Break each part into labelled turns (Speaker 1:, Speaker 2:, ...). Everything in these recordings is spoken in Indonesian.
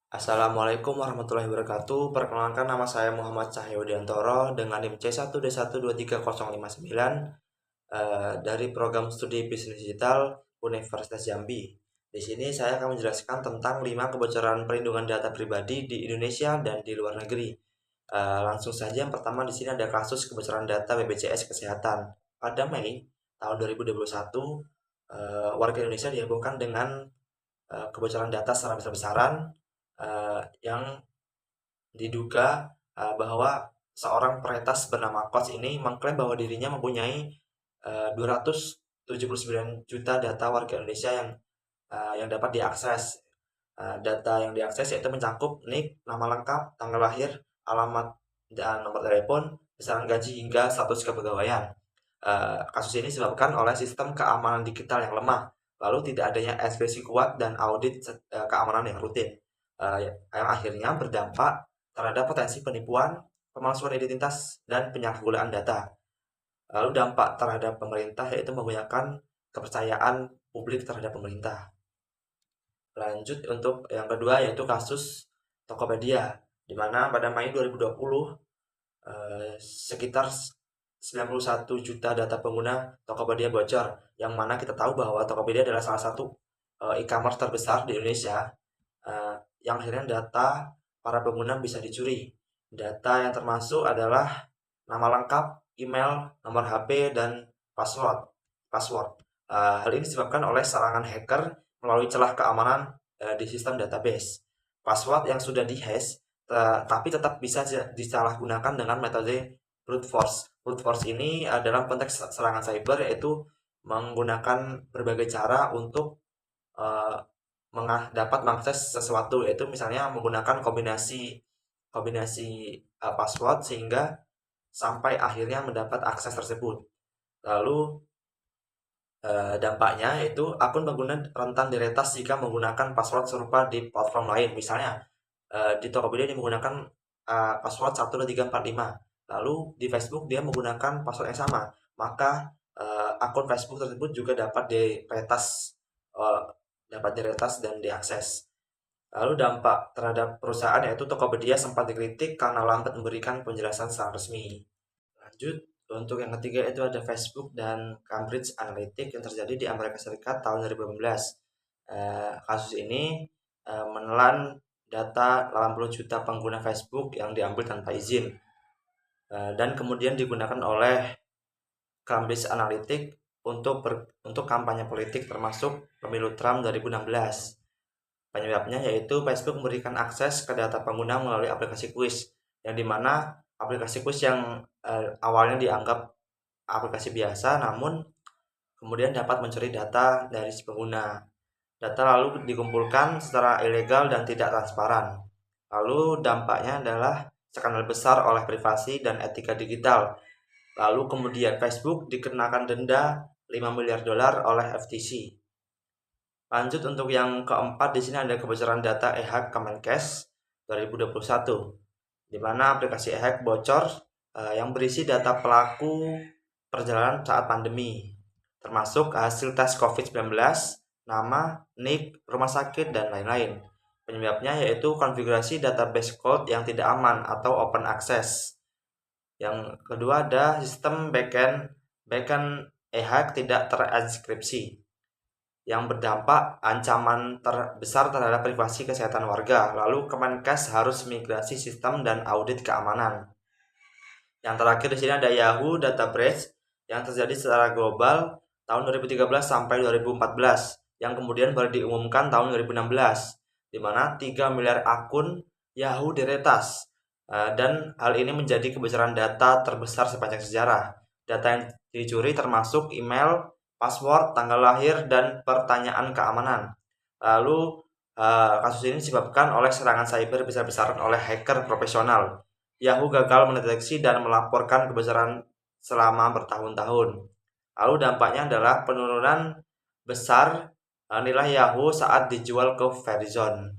Speaker 1: Assalamualaikum warahmatullahi wabarakatuh. Perkenalkan nama saya Muhammad Cahyodiantoro dengan NIM C1D1230059 dari program studi bisnis digital Universitas Jambi. Di sini saya akan menjelaskan tentang 5 kebocoran perlindungan data pribadi di Indonesia dan di luar negeri. Langsung saja, yang pertama di sini ada kasus kebocoran data BPJS Kesehatan. Pada Mei tahun 2021, warga Indonesia dihebohkan dengan kebocoran data secara besar-besaran yang diduga bahwa seorang peretas bernama Koch ini mengklaim bahwa dirinya mempunyai 279 juta data warga Indonesia yang dapat diakses. Data yang diakses yaitu mencakup nik, nama lengkap, tanggal lahir, alamat, dan nomor telepon, besaran gaji hingga status kepegawaian. Kasus ini disebabkan oleh sistem keamanan digital yang lemah, lalu tidak adanya enkripsi kuat dan audit keamanan yang rutin, yang akhirnya berdampak terhadap potensi penipuan, pemalsuan identitas, dan penyalahgunaan data. Lalu dampak terhadap pemerintah yaitu membanyakkan kepercayaan publik terhadap pemerintah. Lanjut untuk yang kedua yaitu kasus Tokopedia, di mana pada Mei 2020 sekitar 91 juta data pengguna Tokopedia bocor, yang mana kita tahu bahwa Tokopedia adalah salah satu e-commerce terbesar di Indonesia, yang akhirnya data para pengguna bisa dicuri. Data yang termasuk adalah nama lengkap, email, nomor HP, dan password. Password. Hal ini disebabkan oleh serangan hacker melalui celah keamanan di sistem database. Password yang sudah dihash tapi tetap bisa disalahgunakan dengan metode brute force. Brute force ini dalam konteks serangan cyber yaitu menggunakan berbagai cara untuk uh, dapat mengakses sesuatu, yaitu misalnya menggunakan kombinasi kombinasi password sehingga sampai akhirnya mendapat akses tersebut. Lalu dampaknya yaitu akun pengguna rentan diretas jika menggunakan password serupa di platform lain. Misalnya di Tokopedia dia menggunakan password 12345. Lalu di Facebook dia menggunakan password yang sama. Maka akun Facebook tersebut juga eh, dapat diretas dan diakses. Lalu dampak terhadap perusahaan yaitu Tokopedia sempat dikritik karena lambat memberikan penjelasan secara resmi. Lanjut, untuk yang ketiga itu ada Facebook dan Cambridge Analytica yang terjadi di Amerika Serikat tahun 2018. Kasus ini menelan data 80 juta pengguna Facebook yang diambil tanpa izin, dan kemudian digunakan oleh Cambridge Analytica untuk kampanye politik termasuk pemilu Trump 2016. Penyebabnya yaitu Facebook memberikan akses ke data pengguna melalui aplikasi kuis, yang dimana aplikasi kuis yang awalnya dianggap aplikasi biasa, namun kemudian dapat mencuri data dari si pengguna. Data lalu dikumpulkan secara ilegal dan tidak transparan. Lalu dampaknya adalah skandal besar oleh privasi dan etika digital. Lalu kemudian Facebook dikenakan denda 5 miliar dolar oleh FTC. Lanjut untuk yang keempat, di sini ada kebocoran data e-hack Kemenkes 2021, di mana aplikasi e-hack bocor yang berisi data pelaku perjalanan saat pandemi, termasuk hasil tes COVID-19, nama, nik, rumah sakit, dan lain-lain. Penyebabnya yaitu konfigurasi database code yang tidak aman atau open access. Yang kedua ada sistem backend e-hack tidak terenkripsi, yang berdampak ancaman terbesar terhadap privasi kesehatan warga. Lalu Kemenkes harus migrasi sistem dan audit keamanan. Yang terakhir di sini ada Yahoo data breach yang terjadi secara global tahun 2013 sampai 2014, yang kemudian baru diumumkan tahun 2016, di mana 3 miliar akun Yahoo diretas. Dan hal ini menjadi kebocoran data terbesar sepanjang sejarah. Data yang dicuri termasuk email, password, tanggal lahir, dan pertanyaan keamanan. Lalu kasus ini disebabkan oleh serangan cyber besar-besaran oleh hacker profesional. Yahoo gagal mendeteksi dan melaporkan kebocoran selama bertahun-tahun. Lalu dampaknya adalah penurunan besar nilai Yahoo saat dijual ke Verizon.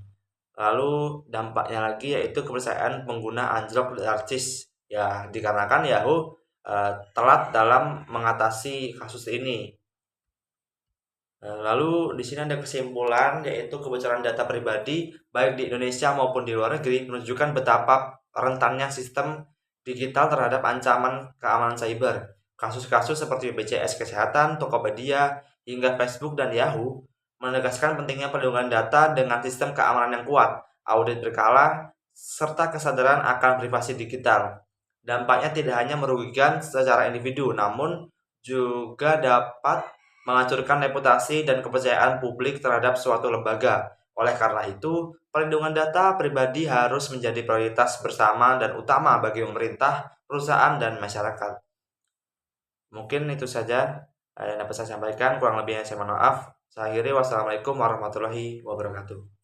Speaker 1: Lalu dampaknya lagi yaitu kepercayaan pengguna anjlok drastis, ya dikarenakan Yahoo telat dalam mengatasi kasus ini. Lalu di sini ada kesimpulan, yaitu kebocoran data pribadi baik di Indonesia maupun di luar negeri menunjukkan betapa rentannya sistem digital terhadap ancaman keamanan cyber. Kasus-kasus seperti BPJS Kesehatan, Tokopedia, hingga Facebook dan Yahoo menegaskan pentingnya perlindungan data dengan sistem keamanan yang kuat, audit berkala, serta kesadaran akan privasi digital. Dampaknya tidak hanya merugikan secara individu, namun juga dapat menghancurkan reputasi dan kepercayaan publik terhadap suatu lembaga. Oleh karena itu, perlindungan data pribadi harus menjadi prioritas bersama dan utama bagi pemerintah, perusahaan, dan masyarakat. Mungkin itu saja yang dapat saya sampaikan. Kurang lebihnya saya mohon maaf. Saya akhiri. Wassalamualaikum warahmatullahi wabarakatuh.